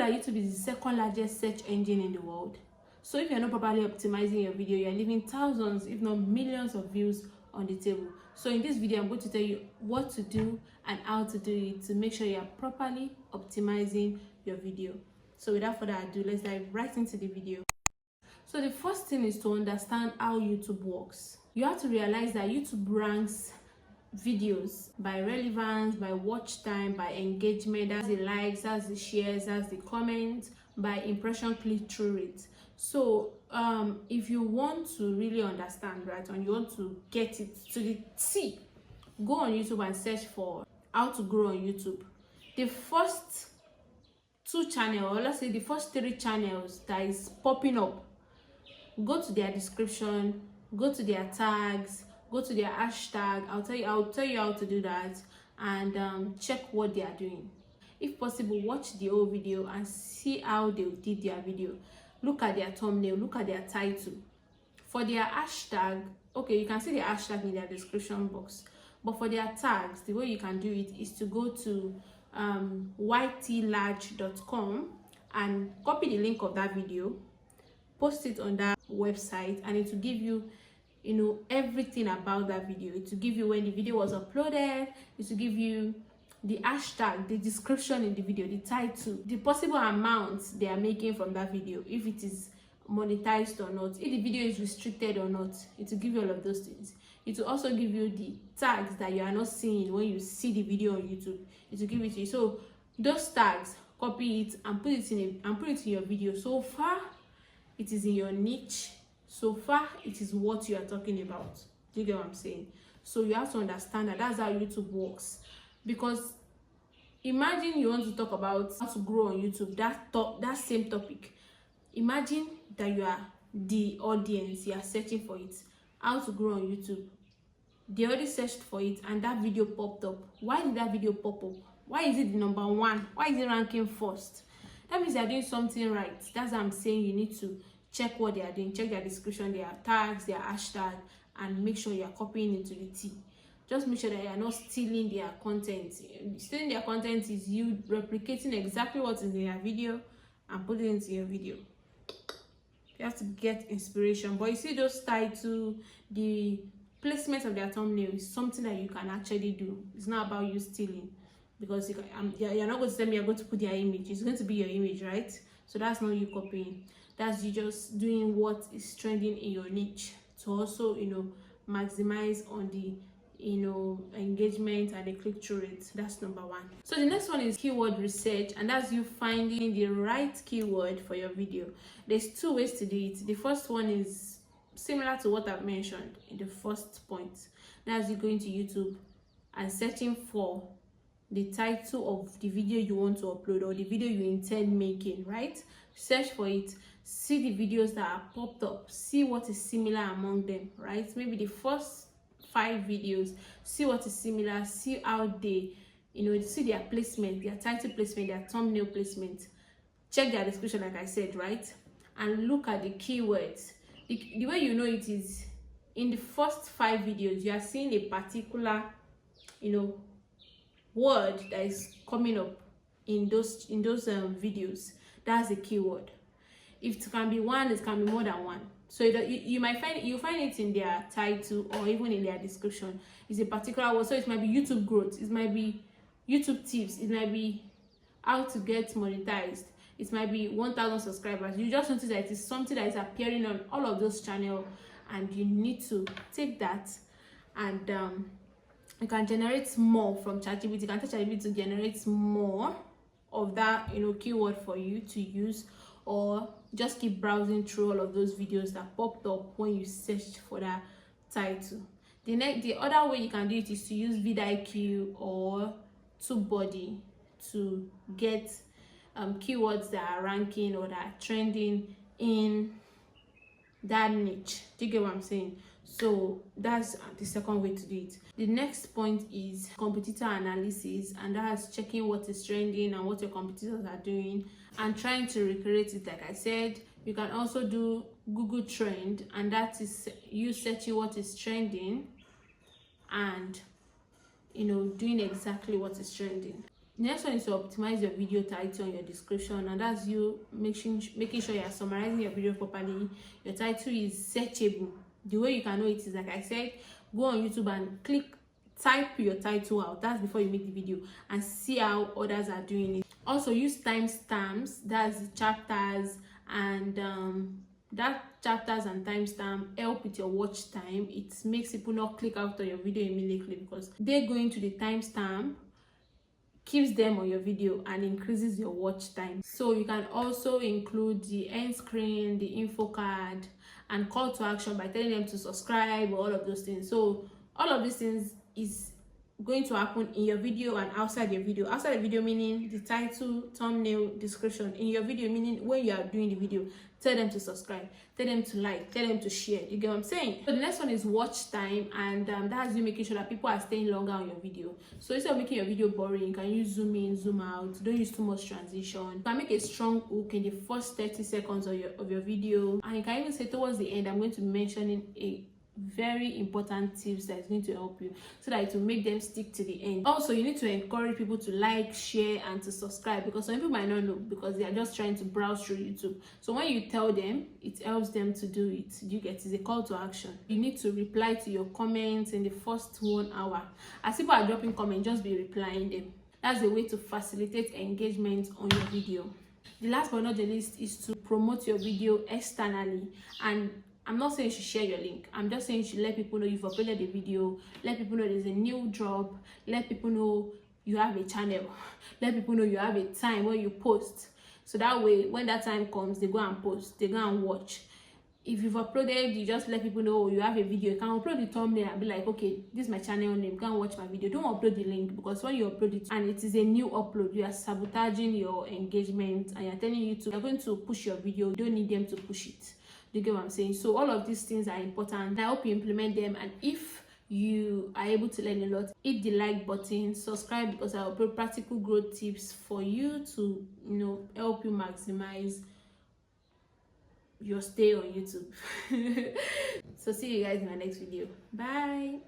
that YouTube is the second largest search engine in the world? So if you're not properly optimizing your video, you're leaving thousands, if not millions of views on the table. So in this video, I'm going to tell you what to do and how to do it to make sure you're properly optimizing your video. So without further ado, let's dive right into the video. So the first thing is to understand how YouTube works. You have to realize that YouTube ranks videos by relevance, by watch time, by engagement. That's the likes, that's the shares, that's the comments, by impression click-through rate. So if you want to really understand, right, and you want to get it to the T, go on YouTube and search for how to grow on YouTube. The first two channels, or let's say the first 3 channels that is popping up, go to their description, go to their tags, go to their hashtag. I'll tell you how to do that, and check what they are doing. If possible, watch the whole video and see how they did their video. Look at their thumbnail, look at their title. For their hashtag, okay, you can see the hashtag in their description box, but for their tags, the way you can do it is to go to ytlarge.com and copy the link of that video, post it on that website, and it will give you everything about that video. It will give you when the video was uploaded, it will give you the hashtag, the description in the video, the title, the possible amounts they are making from that video, if it is monetized or not, if the video is restricted or not. It will give you all of those things. It will also give you the tags that you are not seeing when you see the video on YouTube. It will give it to you. So those tags, copy it and put it in your video. So far it is in your niche, so far it is what you are talking about. Do you get what I'm saying? So you have to understand that that's how YouTube works. Because imagine you want to talk about how to grow on YouTube, that same topic. Imagine that you are the audience, you are searching for it, how to grow on YouTube. They already searched for it and that video popped up. Why did that video pop up? Why is it the number 1? Why is it ranking first? That means they are doing something right. That's what I'm saying. You need to check what they are doing, check their description, their tags, their hashtag, and make sure you are copying into the T. Just make sure that you are not stealing their content. Stealing their content is you replicating exactly what's in their video and putting it into your video. You have to get inspiration. But you see those titles, the placement of their thumbnail is something that you can actually do. It's not about you stealing, because you're not going to tell me you're going to put their image. It's going to be your image, right? So that's not you copying. That's you just doing what is trending in your niche to also maximize on the engagement and the click-through rate. That's number 1. So the next one is keyword research, and that's you finding the right keyword for your video. There's 2 ways to do it. The first one is similar to what I've mentioned in the first point. That's you going to YouTube and searching for the title of the video you want to upload or the video you intend making, right? Search for it, see the videos that are popped up, see what is similar among them, right? Maybe the first 5 videos, see what is similar, see how they see their placement, their title placement, their thumbnail placement. Check their description, like I said, right? And look at the keywords. The way you know it is in the first 5 videos, you are seeing a particular word that is coming up in those videos. That's the keyword. If it can be one, it can be more than one. So you might find it in their title or even in their description. It's a particular word. So it might be YouTube growth, it might be YouTube tips, it might be how to get monetized, it might be 1,000 subscribers. You just notice that it is something that is appearing on all of those channels, and you need to take that and you can generate more from ChatGPT. You can tell ChatGPT to generate more of that keyword for you to use, or just keep browsing through all of those videos that popped up when you searched for that title. The other way you can do it is to use vidIQ or TubeBuddy to get keywords that are ranking or that are trending in that niche. Do you get what I'm saying? So that's the second way to do it. The next point is competitor analysis, and that's checking what is trending and what your competitors are doing and trying to recreate it. Like I said, you can also do Google Trend, and that is you searching what is trending and doing exactly what is trending. The next one is to optimize your video title and your description, and that's you making sure you are summarizing your video properly. Your title is searchable. The way you can know it is, like I said, go on YouTube and type your title out. That's before you make the video, and see how others are doing it. Also use timestamps, that's the chapters, and that chapters and timestamp help with your watch time. It makes people not click out on your video immediately, because they're going to the timestamp keeps them on your video and increases your watch time. So you can also include the end screen, the info card, and call to action by telling them to subscribe, or all of those things. So all of these things is going to happen in your video and outside your video. Outside the video meaning the title, thumbnail, description. In your video meaning when you are doing the video, tell them to subscribe, tell them to like, tell them to share. You get what I'm saying? So the next one is watch time, and that's you making sure that people are staying longer on your video. So instead of making your video boring, you can use zoom in, zoom out. Don't use too much transition. You can make a strong hook in the first 30 seconds of your video, and you can even say towards the end, I'm going to be mentioning a very important tips that is going to help you, so that it will make them stick to the end. Also, you need to encourage people to like, share, and to subscribe, because some people might not know, because they are just trying to browse through YouTube. So when you tell them, it helps them to do it. You get, it's a call to action. You need to reply to your comments in the first 1 hour. As people are dropping comments, just be replying them. That's a way to facilitate engagement on your video. The last but not the least is to promote your video externally. And I'm not saying you should share your link. I'm just saying you should let people know you've uploaded the video. Let people know there's a new drop. Let people know you have a channel. Let people know you have a time where you post. So that way, when that time comes, they go and post. They go and watch. If you've uploaded, you just let people know you have a video. You can upload the thumbnail and be like, okay, this is my channel name. Go and watch my video. Don't upload the link, because when you upload it and it is a new upload, you are sabotaging your engagement, and you're telling YouTube you're going to push your video. You don't need them to push it. You get what I'm saying? So all of these things are important. I hope you implement them, and if you are able to learn a lot, hit the like button, subscribe, because I will put practical growth tips for you to help you maximize your stay on YouTube. So see you guys in my next video. Bye.